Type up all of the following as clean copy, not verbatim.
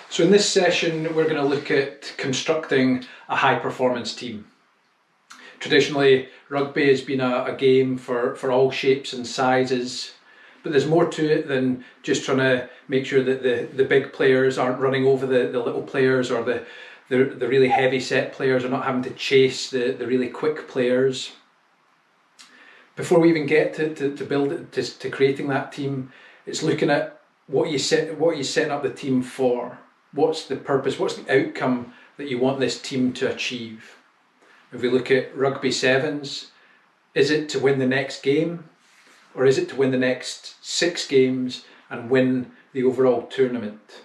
So in this session, we're going to look at constructing a high-performance team. Traditionally, rugby has been a game for all shapes and sizes, but there's more to it than just trying to make sure that the big players aren't running over the little players, or the really heavy set players are not having to chase the really quick players. Before we even get to creating that team, it's looking at what you're setting up the team for. What's the purpose? What's the outcome that you want this team to achieve? If we look at rugby sevens, is it to win the next game, or is it to win the next 6 games and win the overall tournament?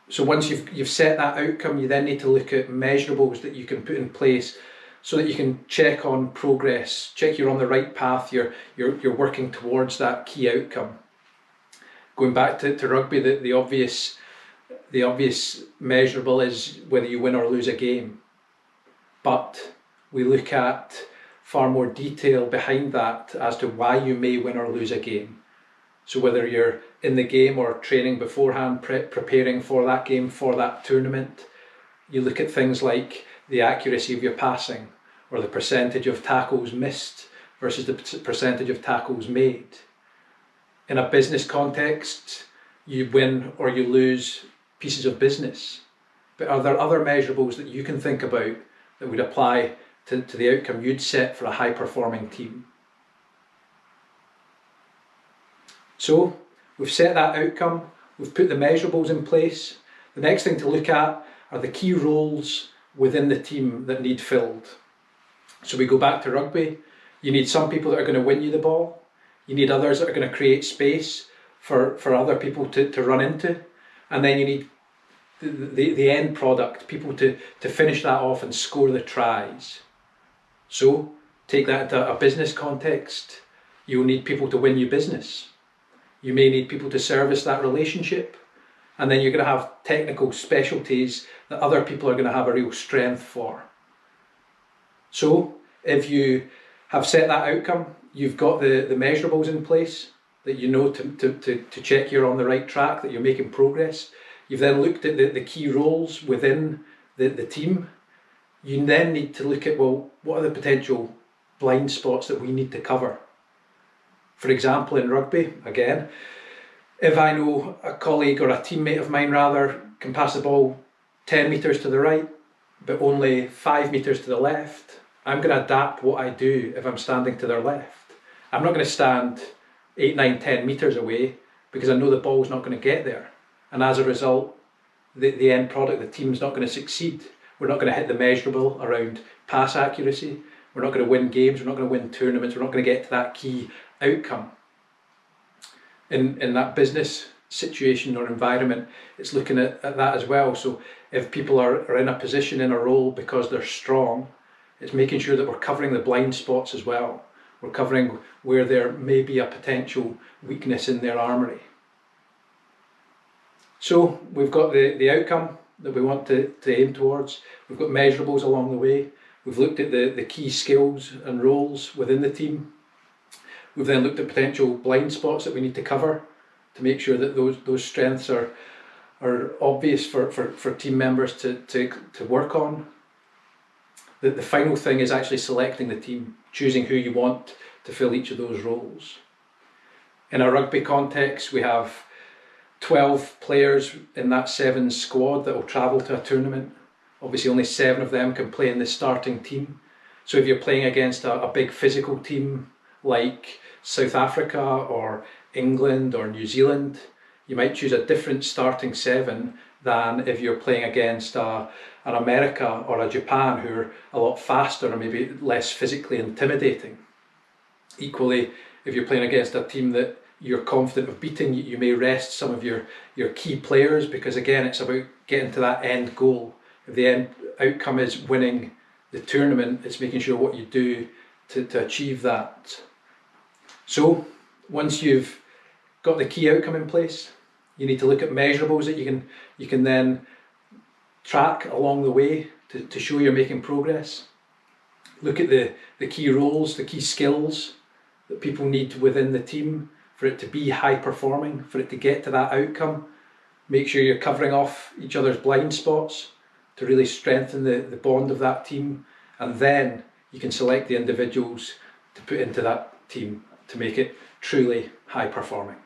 So once you've set that outcome, you then need to look at measurables that you can put in place so that you can check on progress, check you're on the right path, you're working towards that key outcome. Going back to rugby, the obvious measurable is whether you win or lose a game. But we look at far more detail behind that as to why you may win or lose a game. So whether you're in the game or training beforehand, preparing for that game, for that tournament, you look at things like the accuracy of your passing, or the percentage of tackles missed versus the percentage of tackles made. In a business context, you win or you lose pieces of business. But are there other measurables that you can think about that would apply to the outcome you'd set for a high-performing team? So we've set that outcome, we've put the measurables in place. The next thing to look at are the key roles within the team that need filled. So we go back to rugby. You need some people that are going to win you the ball. You need others that are going to create space for other people to run into. And then you need the end product, people to finish that off and score the tries. So take that into a business context. You'll need people to win you business. You may need people to service that relationship. And then you're going to have technical specialties that other people are going to have a real strength for. So if you have set that outcome, you've got the measurables in place that you know to check you're on the right track, that you're making progress. You've then looked at the key roles within the team. You then need to look at, well, what are the potential blind spots that we need to cover? For example, in rugby, again, if I know a colleague or a teammate of mine rather can pass the ball 10 metres to the right, but only 5 metres to the left, I'm going to adapt what I do if I'm standing to their left. I'm not going to stand 8, 9, 10 metres away because I know the ball's not going to get there. And as a result, the end product, the team's not going to succeed. We're not going to hit the measurable around pass accuracy. We're not going to win games. We're not going to win tournaments. We're not going to get to that key outcome. In that business situation or environment, it's looking at that as well. So if people are in a position, in a role because they're strong, it's making sure that we're covering the blind spots as well. We're covering where there may be a potential weakness in their armoury. So we've got the outcome that we want to aim towards. We've got measurables along the way. We've looked at the key skills and roles within the team. We've then looked at potential blind spots that we need to cover to make sure that those strengths are obvious for team members to work on. The final thing is actually selecting the team, choosing who you want to fill each of those roles. In a rugby context, we have 12 players in that 7 squad that will travel to a tournament. Obviously only 7 of them can play in the starting team. So if you're playing against a big physical team like South Africa or England or New Zealand, you might choose a different starting 7 than if you're playing against an America or a Japan who are a lot faster or maybe less physically intimidating. Equally, if you're playing against a team that you're confident of beating, you may rest some of your key players, because again, it's about getting to that end goal. If the end outcome is winning the tournament, it's making sure what you do to achieve that. So once you've got the key outcome in place, you need to look at measurables that you can then track along the way to show you're making progress. Look at the key roles, the key skills that people need within the team for it to be high performing, for it to get to that outcome. Make sure you're covering off each other's blind spots to really strengthen the bond of that team, and then you can select the individuals to put into that team to make it truly high performing.